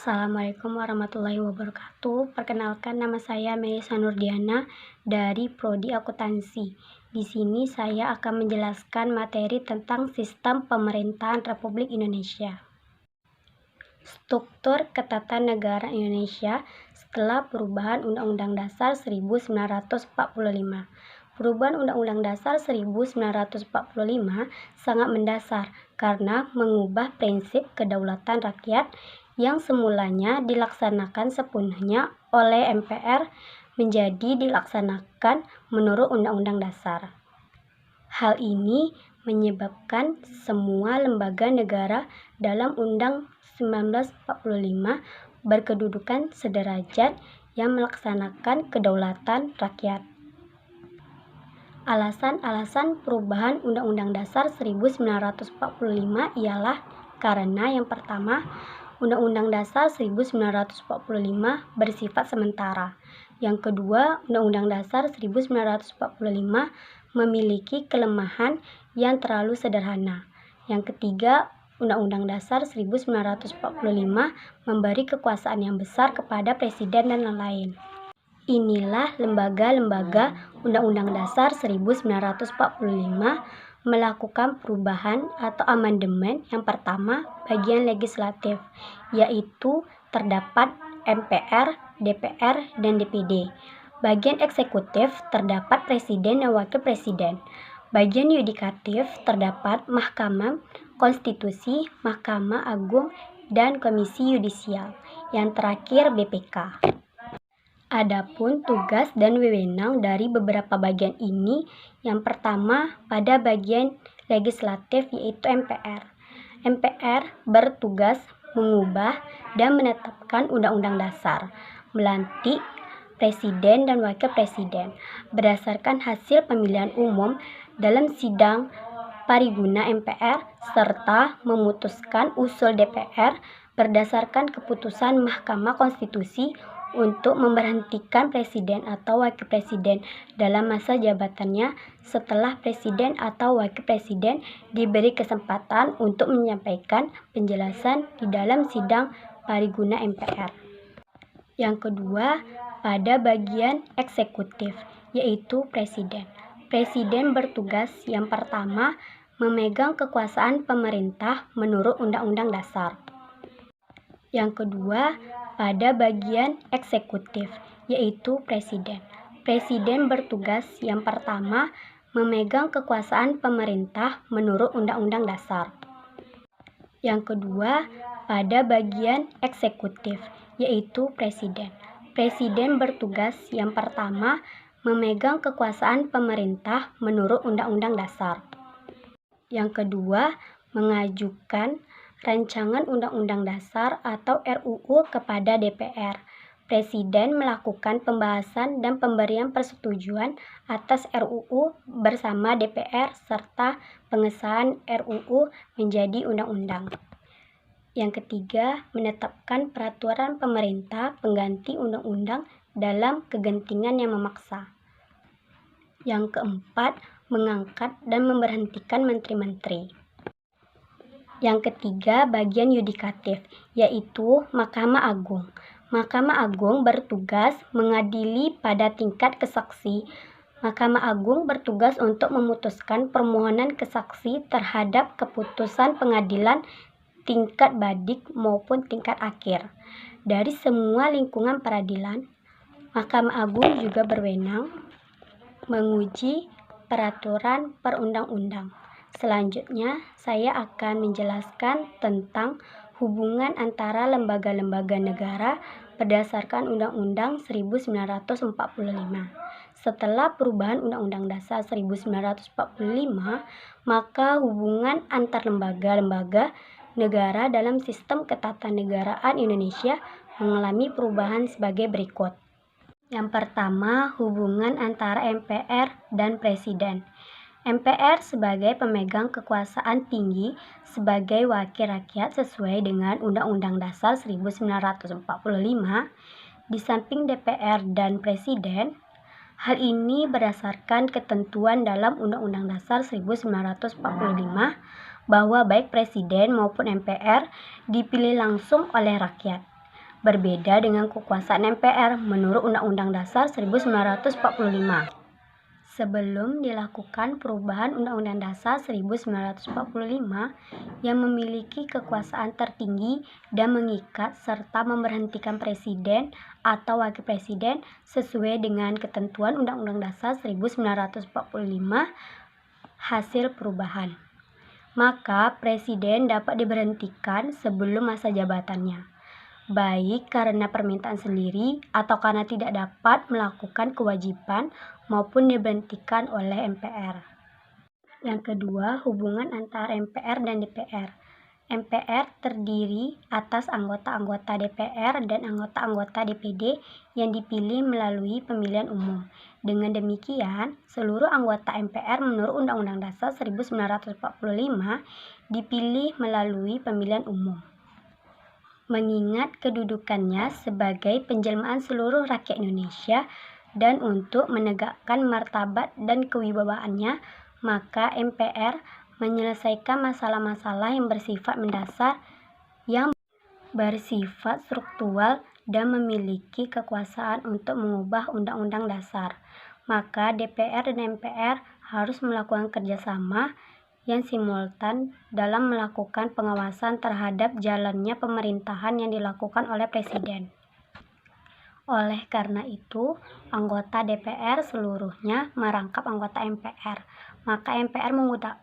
Assalamualaikum warahmatullahi wabarakatuh. Perkenalkan, nama saya Melisa Nurdiana dari Prodi Akuntansi. Di sini saya akan menjelaskan materi tentang sistem pemerintahan Republik Indonesia. Struktur Ketatanegaraan Indonesia setelah perubahan Undang-Undang Dasar 1945. Perubahan Undang-Undang Dasar 1945 sangat mendasar karena mengubah prinsip kedaulatan rakyat yang semulanya dilaksanakan sepenuhnya oleh MPR menjadi dilaksanakan menurut Undang-Undang Dasar. Hal ini menyebabkan semua lembaga negara dalam Undang 1945 berkedudukan sederajat yang melaksanakan kedaulatan rakyat. Alasan-alasan perubahan Undang-Undang Dasar 1945 ialah karena yang pertama, Undang-Undang Dasar 1945 bersifat sementara. Yang kedua, Undang-Undang Dasar 1945 memiliki kelemahan yang terlalu sederhana. Yang ketiga, Undang-Undang Dasar 1945 memberi kekuasaan yang besar kepada presiden dan lain-lain. Inilah lembaga-lembaga Undang-Undang Dasar 1945 melakukan perubahan atau amandemen. Yang pertama, bagian legislatif, yaitu terdapat MPR, DPR, dan DPD. Bagian eksekutif terdapat Presiden dan Wakil Presiden. Bagian yudikatif terdapat Mahkamah Konstitusi, Mahkamah Agung, dan Komisi Yudisial. Yang terakhir, BPK. Adapun tugas dan wewenang dari beberapa bagian ini, yang pertama pada bagian legislatif yaitu MPR. MPR bertugas mengubah dan menetapkan undang-undang dasar, melantik presiden dan wakil presiden berdasarkan hasil pemilihan umum dalam sidang paripurna MPR serta memutuskan usul DPR berdasarkan keputusan Mahkamah Konstitusi untuk memberhentikan presiden atau wakil presiden dalam masa jabatannya setelah presiden atau wakil presiden diberi kesempatan untuk menyampaikan penjelasan di dalam sidang paripurna MPR. Yang kedua, pada bagian eksekutif, yaitu presiden. Presiden bertugas yang pertama memegang kekuasaan pemerintah menurut Undang-Undang Dasar. Yang kedua, pada bagian eksekutif, yaitu presiden. Presiden bertugas yang pertama memegang kekuasaan pemerintah menurut Undang-Undang Dasar. Yang kedua, pada bagian eksekutif, yaitu presiden. Presiden bertugas yang pertama memegang kekuasaan pemerintah menurut Undang-Undang Dasar. Yang kedua, mengajukan rancangan Undang-Undang Dasar atau RUU kepada DPR. Presiden melakukan pembahasan dan pemberian persetujuan atas RUU bersama DPR serta pengesahan RUU menjadi undang-undang. Yang ketiga, menetapkan peraturan pemerintah pengganti undang-undang dalam kegentingan yang memaksa. Yang keempat, mengangkat dan memberhentikan menteri-menteri. Yang ketiga, bagian yudikatif, yaitu Mahkamah Agung. Mahkamah Agung bertugas mengadili pada tingkat kesaksi. Mahkamah Agung bertugas untuk memutuskan permohonan kesaksi terhadap keputusan pengadilan tingkat badik maupun tingkat akhir. Dari semua lingkungan peradilan, Mahkamah Agung juga berwenang menguji peraturan perundang-undang. Selanjutnya, saya akan menjelaskan tentang hubungan antara lembaga-lembaga negara berdasarkan Undang-Undang 1945. Setelah perubahan Undang-Undang Dasar 1945, maka hubungan antar lembaga-lembaga negara dalam sistem ketatanegaraan Indonesia mengalami perubahan sebagai berikut. Yang pertama, hubungan antara MPR dan Presiden. MPR sebagai pemegang kekuasaan tinggi sebagai wakil rakyat sesuai dengan Undang-Undang Dasar 1945, di samping DPR dan Presiden. Hal ini berdasarkan ketentuan dalam Undang-Undang Dasar 1945 bahwa baik Presiden maupun MPR dipilih langsung oleh rakyat. berbeda dengan kekuasaan MPR menurut Undang-Undang Dasar 1945. Sebelum dilakukan perubahan Undang-Undang Dasar 1945 yang memiliki kekuasaan tertinggi dan mengikat serta memberhentikan presiden atau wakil presiden sesuai dengan ketentuan Undang-Undang Dasar 1945 hasil perubahan, maka presiden dapat diberhentikan sebelum masa jabatannya, baik karena permintaan sendiri atau karena tidak dapat melakukan kewajiban maupun diberhentikan oleh MPR. Yang kedua, hubungan antara MPR dan DPR. MPR terdiri atas anggota-anggota DPR dan anggota-anggota DPD yang dipilih melalui pemilihan umum. Dengan demikian, seluruh anggota MPR menurut Undang-Undang Dasar 1945 dipilih melalui pemilihan umum. Mengingat kedudukannya sebagai penjelmaan seluruh rakyat Indonesia dan untuk menegakkan martabat dan kewibawaannya, maka MPR menyelesaikan masalah-masalah yang bersifat mendasar, yang bersifat struktural dan memiliki kekuasaan untuk mengubah Undang-Undang Dasar. Maka DPR dan MPR harus melakukan kerjasama yang simultan dalam melakukan pengawasan terhadap jalannya pemerintahan yang dilakukan oleh Presiden. Oleh karena itu, anggota DPR seluruhnya merangkap anggota MPR. Maka MPR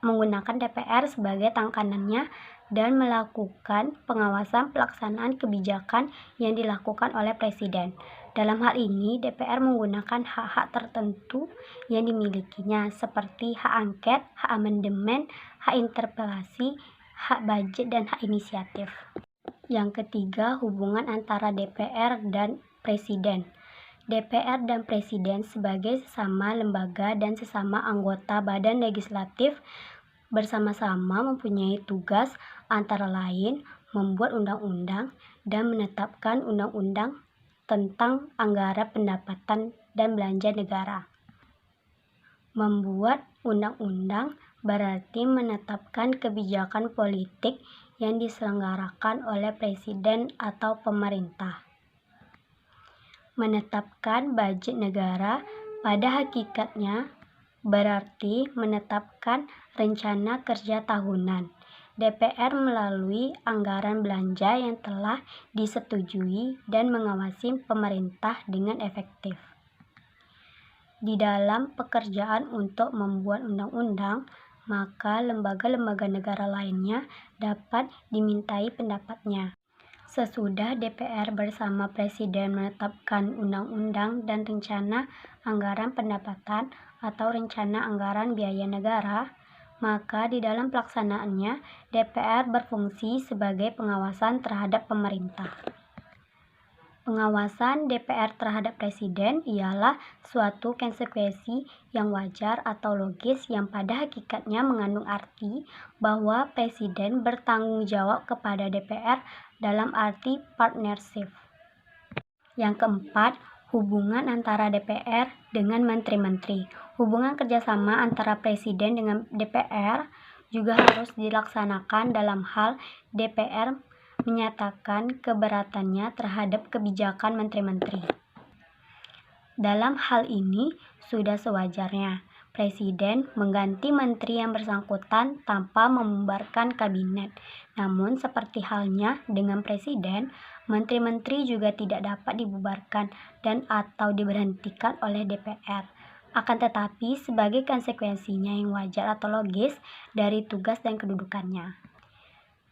menggunakan DPR sebagai tangkanannya dan melakukan pengawasan pelaksanaan kebijakan yang dilakukan oleh Presiden. Dalam hal ini, DPR menggunakan hak-hak tertentu yang dimilikinya seperti hak angket, hak amandemen, hak interpelasi, hak budget, dan hak inisiatif. Yang ketiga, hubungan antara DPR dan Presiden. DPR dan Presiden sebagai sesama lembaga dan sesama anggota badan legislatif bersama-sama mempunyai tugas antara lain membuat undang-undang dan menetapkan undang-undang tentang anggaran pendapatan dan belanja negara. Membuat undang-undang berarti menetapkan kebijakan politik yang diselenggarakan oleh Presiden atau pemerintah. Menetapkan budget negara pada hakikatnya berarti menetapkan rencana kerja tahunan DPR melalui anggaran belanja yang telah disetujui dan mengawasi pemerintah dengan efektif. Di dalam pekerjaan untuk membuat undang-undang, maka lembaga-lembaga negara lainnya dapat dimintai pendapatnya. Sesudah DPR bersama Presiden menetapkan undang-undang dan rencana anggaran pendapatan atau rencana anggaran biaya negara, maka di dalam pelaksanaannya DPR berfungsi sebagai pengawasan terhadap pemerintah. Pengawasan DPR terhadap Presiden ialah suatu konsekuensi yang wajar atau logis yang pada hakikatnya mengandung arti bahwa Presiden bertanggung jawab kepada DPR dalam arti partnership. Yang keempat, hubungan antara DPR dengan menteri-menteri. Hubungan kerjasama antara Presiden dengan DPR juga harus dilaksanakan dalam hal DPR menyatakan keberatannya terhadap kebijakan menteri-menteri. Dalam hal ini, sudah sewajarnya Presiden mengganti menteri yang bersangkutan tanpa membubarkan kabinet. Namun, seperti halnya dengan Presiden, menteri-menteri juga tidak dapat dibubarkan dan atau diberhentikan oleh DPR. Akan tetapi, sebagai konsekuensinya yang wajar atau logis dari tugas dan kedudukannya,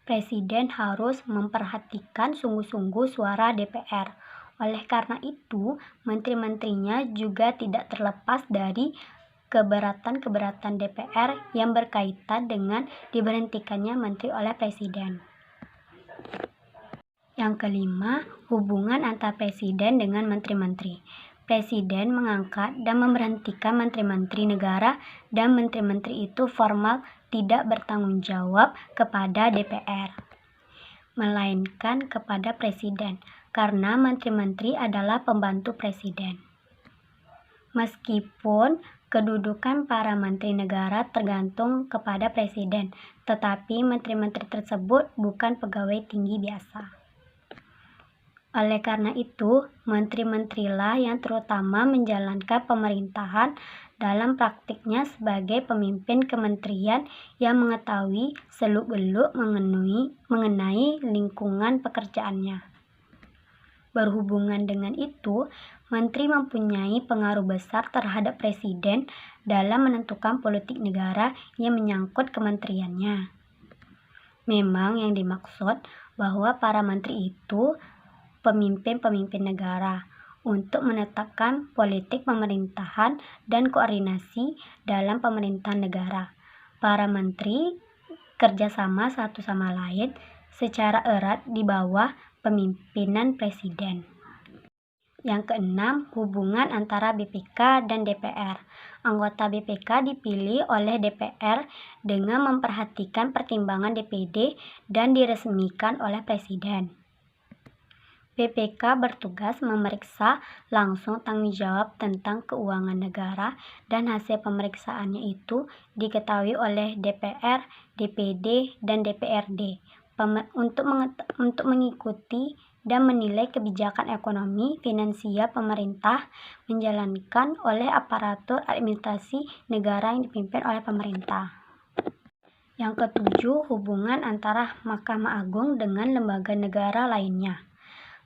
Presiden harus memperhatikan sungguh-sungguh suara DPR. Oleh karena itu, menteri-menterinya juga tidak terlepas dari keberatan-keberatan DPR yang berkaitan dengan diberhentikannya menteri oleh Presiden. Yang kelima, hubungan antara Presiden dengan menteri-menteri. Presiden mengangkat dan memberhentikan menteri-menteri negara dan menteri-menteri itu formal tidak bertanggung jawab kepada DPR, melainkan kepada Presiden, karena menteri-menteri adalah pembantu Presiden. Meskipun kedudukan para menteri negara tergantung kepada Presiden, tetapi menteri-menteri tersebut bukan pegawai tinggi biasa. Oleh karena itu, menteri-menterilah yang terutama menjalankan pemerintahan dalam praktiknya sebagai pemimpin kementerian yang mengetahui seluk-beluk mengenai lingkungan pekerjaannya. Berhubungan dengan itu, menteri mempunyai pengaruh besar terhadap presiden dalam menentukan politik negara yang menyangkut kementeriannya. Memang yang dimaksud bahwa para menteri itu pemimpin-pemimpin negara untuk menetapkan politik pemerintahan dan koordinasi dalam pemerintahan negara. Para menteri kerjasama satu sama lain secara erat di bawah pemimpinan presiden. Yang keenam, hubungan antara BPK dan DPR. Anggota BPK dipilih oleh DPR dengan memperhatikan pertimbangan DPD dan diresmikan oleh Presiden. BPK bertugas memeriksa langsung tanggung jawab tentang keuangan negara dan hasil pemeriksaannya itu diketahui oleh DPR, DPD, dan DPRD untuk mengikuti dan menilai kebijakan ekonomi finansial pemerintah menjalankan oleh aparatur administrasi negara yang dipimpin oleh pemerintah. Yang ketujuh, hubungan antara Mahkamah Agung dengan lembaga negara lainnya.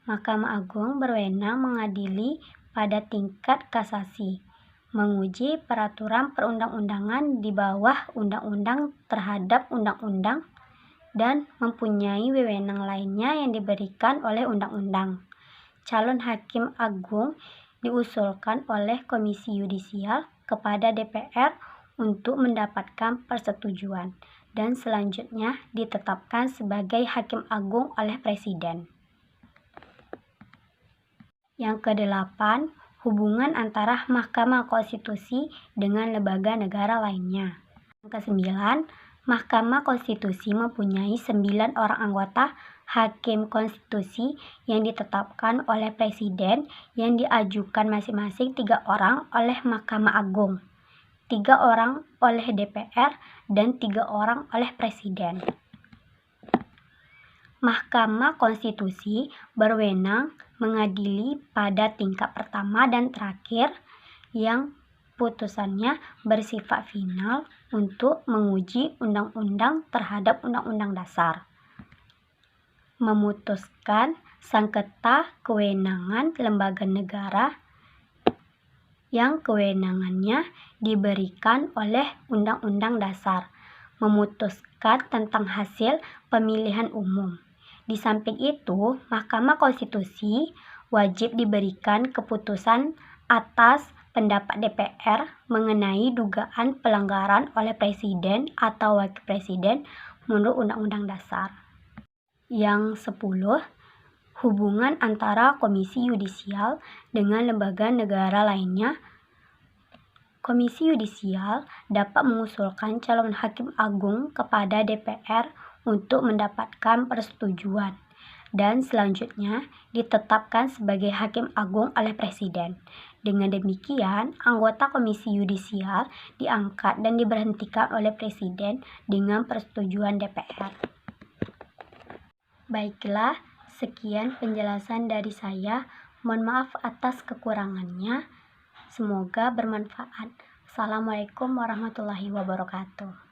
Mahkamah Agung berwenang mengadili pada tingkat kasasi, menguji peraturan perundang-undangan di bawah undang-undang terhadap undang-undang, dan mempunyai wewenang lainnya yang diberikan oleh undang-undang. Calon hakim agung diusulkan oleh Komisi Yudisial kepada DPR untuk mendapatkan persetujuan, dan selanjutnya ditetapkan sebagai hakim agung oleh Presiden. Yang kedelapan, hubungan antara Mahkamah Konstitusi dengan lembaga negara lainnya. Yang kesembilan, Mahkamah Konstitusi mempunyai 9 orang anggota hakim konstitusi yang ditetapkan oleh Presiden yang diajukan masing-masing 3 orang oleh Mahkamah Agung, 3 orang oleh DPR, dan 3 orang oleh Presiden. Mahkamah Konstitusi berwenang mengadili pada tingkat pertama dan terakhir yang putusannya bersifat final untuk menguji undang-undang terhadap undang-undang dasar. Memutuskan sengketa kewenangan lembaga negara yang kewenangannya diberikan oleh Undang-Undang Dasar. Memutuskan tentang hasil pemilihan umum. Di samping itu, Mahkamah Konstitusi wajib diberikan keputusan atas pendapat DPR mengenai dugaan pelanggaran oleh Presiden atau Wakil Presiden menurut Undang-Undang Dasar. Yang 10, hubungan antara Komisi Yudisial dengan lembaga negara lainnya. Komisi Yudisial dapat mengusulkan calon hakim agung kepada DPR untuk mendapatkan persetujuan, dan selanjutnya ditetapkan sebagai hakim agung oleh Presiden. Dengan demikian, anggota Komisi Yudisial diangkat dan diberhentikan oleh Presiden dengan persetujuan DPR. Baiklah, sekian penjelasan dari saya. Mohon maaf atas kekurangannya. Semoga bermanfaat. Assalamualaikum warahmatullahi wabarakatuh.